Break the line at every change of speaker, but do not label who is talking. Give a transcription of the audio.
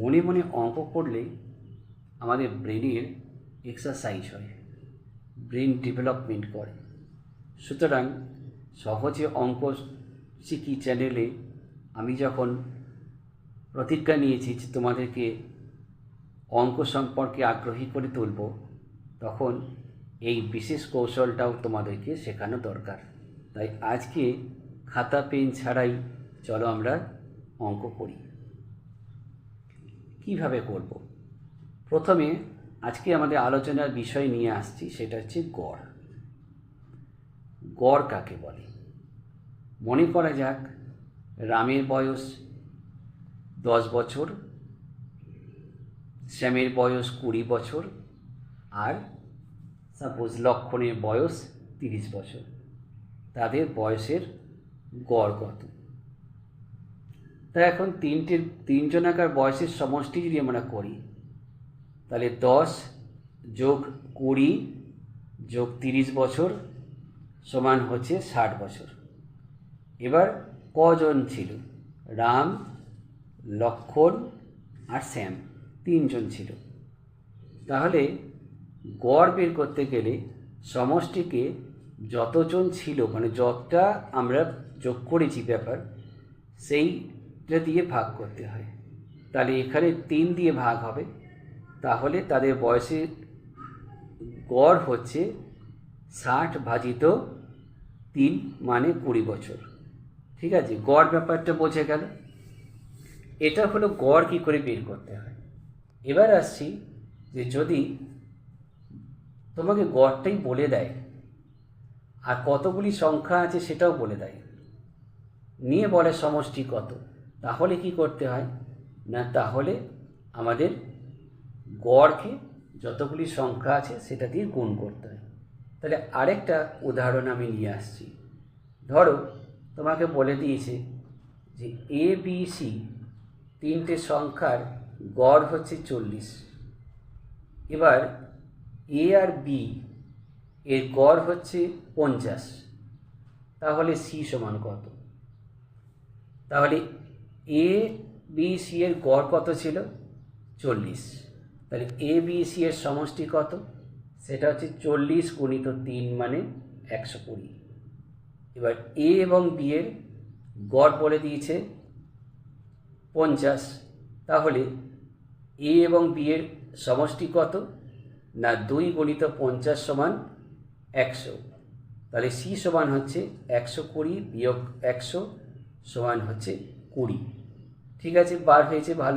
মনে মনে অঙ্ক করলে আমাদের ব্রেনের এক্সারসাইজ হয়, ব্রেন ডেভেলপমেন্ট করে। সুতরাং সহজে অঙ্ক শিখি চ্যানেলে আমি যখন প্রতিজ্ঞা নিয়েছি যে তোমাদেরকে অঙ্ক সম্পর্কে আগ্রহী করে তুলব, তখন এই বিশেষ কৌশলটাও তোমাদেরকে শেখানো দরকার। তাই আজকে খাতা পেন ছাড়াই চলো আমরা অঙ্ক করি। কিভাবে করব? প্রথমে আজকে আমাদের আলোচনার বিষয় নিয়ে আসছি, সেটা হচ্ছে গড়। গড় কাকে বলে? মনে করা যাক রামের বয়স 10 বছর, শ্যামের বয়স 20 বছর, আর সাপোজ লক্ষণের বয়স 30 বছর। তাদের বয়সের গড় কত? তা এখন তিনজনাকার বয়সের সমষ্টি যদি আমরা করি, তাহলে 10 যোগ 20 যোগ 30 বছর সমান হচ্ছে 60 বছর। এবার কজন ছিল? রাম, লক্ষণ আর শ্যাম, 3 জন ছিল। তাহলে গড় বের করতে গেলে সমষ্টিকে যতজন ছিল, মানে যতটা আমরা যোগ করেছি ব্যাপার, সেইটা দিয়ে ভাগ করতে হয়। তাহলে এখানে 3 দিয়ে ভাগ হবে, তাহলে তাদের বয়সের গড় হচ্ছে 60 ভাজিত 3 মানে 20 বছর। ঠিক আছে, গড় ব্যাপারটা বোঝা গেল। এটা হলো গড় কী করে বের করতে হয়। এবার আসছি যে যদি তোমাকে গড়টাই বলে দেয় আর কতগুলি সংখ্যা আছে সেটাও বলে দেয়, নিয়ে বলে সমষ্টি কত, তাহলে কি করতে হয় না, তাহলে আমাদের গড়কে যতগুলি সংখ্যা আছে সেটা দিয়ে গুণ করতে হয়। তাহলে আরেকটা উদাহরণ আমি নিয়ে আসছি। ধরো তোমাকে বলে দিয়েছে যে এ বি সি 3টে সংখ্যার গড় হচ্ছে 40। এবার এ আর বি এর গড় হচ্ছে 50। তাহলে সি সমান কত? তাহলে এ বি সি এর গড় কত ছিল? 40। তাহলে এ বি সি এর সমষ্টি কত? সেটা হচ্ছে 40 গুণিত 3 মানে 120। এবার এ এবং বি এর গড় বলে দিয়েছে 50। তাহলে এ এবং বি এর সমষ্টি কত না 2 গুণিত 50 সমান 100। তাহলে সি সমান হচ্ছে 120 বিয়োগ 100 সমান হচ্ছে 20। ঠিক আছে, বার হয়েছে, ভালো।